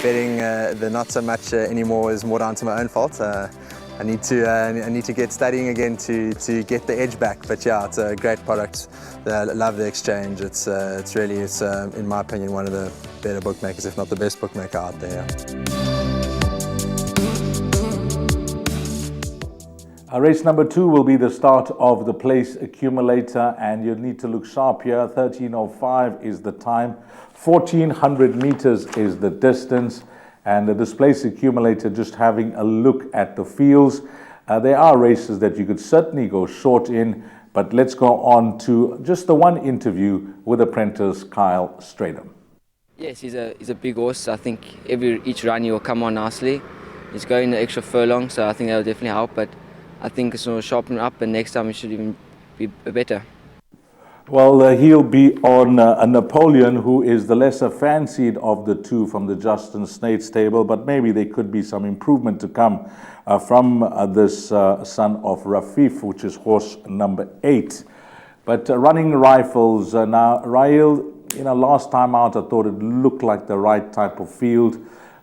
betting the not so much anymore is more down to my own fault. I need to get studying again to get the edge back. But yeah, it's a great product. I love the exchange. It's really in my opinion one of the better bookmakers, if not the best bookmaker out there. Race number 2 will be the start of the place accumulator, and you need to look sharp here. 13:05 is the time. 1400 meters is the distance. And this place accumulator, just having a look at the fields, there are races that you could certainly go short in, but let's go on to just the one interview with apprentice Kyle Stradham. Yes, he's a big horse. I think each run he will come on nicely. He's going the extra furlong, so I think that will definitely help, but I think it's going to sharpen up, and next time he should even be better. Well, he'll be on a Napoleon, who is the lesser fancied of the two from the Justin Snate stable, but maybe there could be some improvement to come from this son of Rafif, which is horse number 8. But running rifles, now Rail, last time out I thought it looked like the right type of field,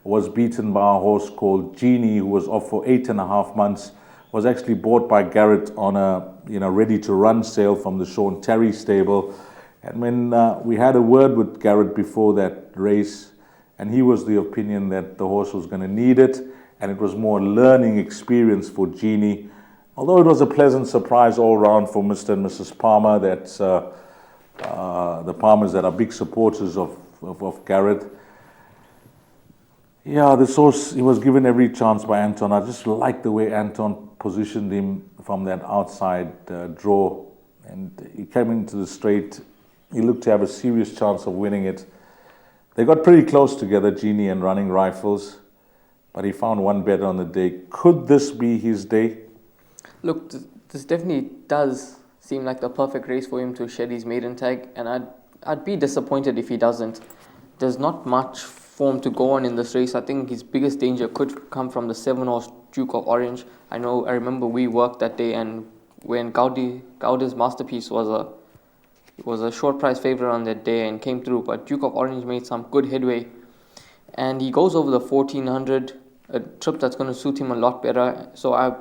was beaten by a horse called Genie, who was off for 8.5 months. Was actually bought by Garrett on a ready-to-run sale from the Sean Terry stable. And when we had a word with Garrett before that race, and he was the opinion that the horse was going to need it, and it was more learning experience for Genie. Although it was a pleasant surprise all round for Mr. and Mrs. Palmer, that the Palmers that are big supporters of Garrett. Yeah, this horse, he was given every chance by Anton. I just like the way Anton positioned him from that outside draw, and he came into the straight. He looked to have a serious chance of winning it. They got pretty close together, Genie and Running Rifles, but he found one better on the day. Could this be his day? Look, this definitely does seem like the perfect race for him to shed his maiden tag, and I'd be disappointed if he doesn't. There's not much form to go on in this race. I think his biggest danger could come from the 7-horse Duke of Orange. I remember we worked that day, and when Gaudi's Masterpiece was a short price favorite on that day and came through, but Duke of Orange made some good headway, and he goes over the 1400, a trip that's going to suit him a lot better. So I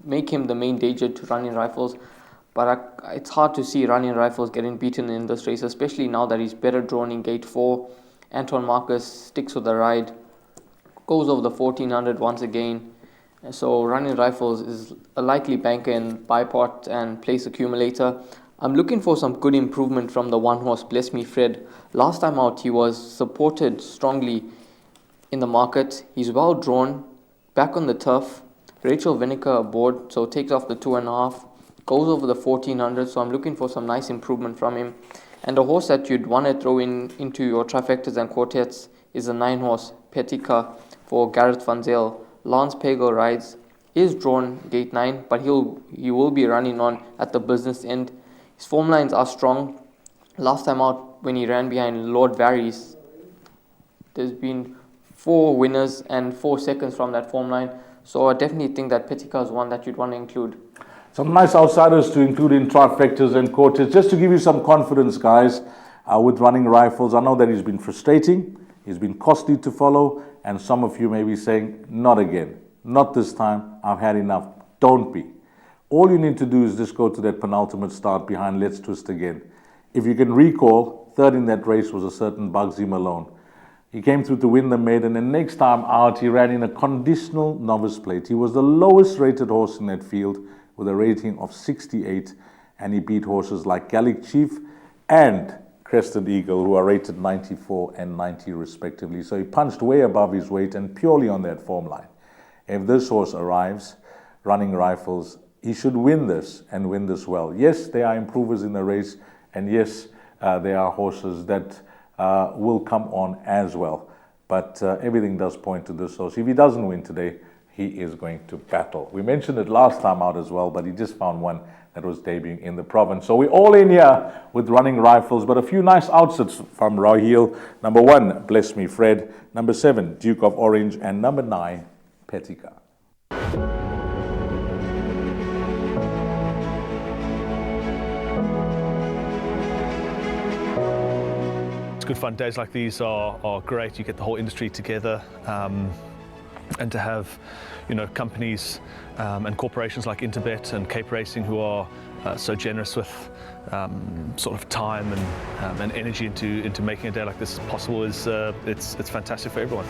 make him the main danger to Running Rifles, but it's hard to see Running Rifles getting beaten in this race, especially now that he's better drawn in gate 4. Anton Marcus sticks with the ride, goes over the 1400 once again. So Running Rifles is a likely banker in Bipot and place accumulator. I'm looking for some good improvement from the one horse Bless Me Fred. Last time out he was supported strongly in the market. He's well drawn, back on the turf. Rachel Vinegar aboard, so takes off the 2.5, goes over the 1400. So I'm looking for some nice improvement from him. And a horse that you'd want to throw into your trifectas and quartets is a 9-horse Petica for Garrett Van Zyl. Lance Pego rides, is drawn gate 9, but he will be running on at the business end. His form lines are strong. Last time out, when he ran behind Lord Varys, there's been 4 winners and 4 seconds from that form line. So I definitely think that Petica is one that you'd want to include. Some nice outsiders to include in trifectas and quartets. Just to give you some confidence, guys, with Running Rifles. I know that he's been frustrating, he's been costly to follow, and some of you may be saying, not again, not this time, I've had enough. Don't be. All you need to do is just go to that penultimate start behind Let's Twist Again. If you can recall, third in that race was a certain Bugsy Malone. He came through to win the maiden, and next time out, he ran in a conditional novice plate. He was the lowest rated horse in that field, with a rating of 68, and he beat horses like Gallic Chief and Crested Eagle, who are rated 94 and 90 respectively. So he punched way above his weight and purely on that form line. If this horse arrives, Running Rifles, he should win this and win this well. Yes, there are improvers in the race, and yes, there are horses that will come on as well. But everything does point to this horse. If he doesn't win today, he is going to battle. We mentioned it last time out as well, but he just found one that was debuting in the province. So we're all in here with Running Rifles, but a few nice outsets from Raheel. Number 1, Bless Me Fred. Number 7, Duke of Orange. And number 9, Petica. good fun. Days like these are great. You get the whole industry together, and to have, you know, companies and corporations like Interbet and Cape Racing who are so generous with sort of time and energy into making a day like this possible is it's fantastic for everyone.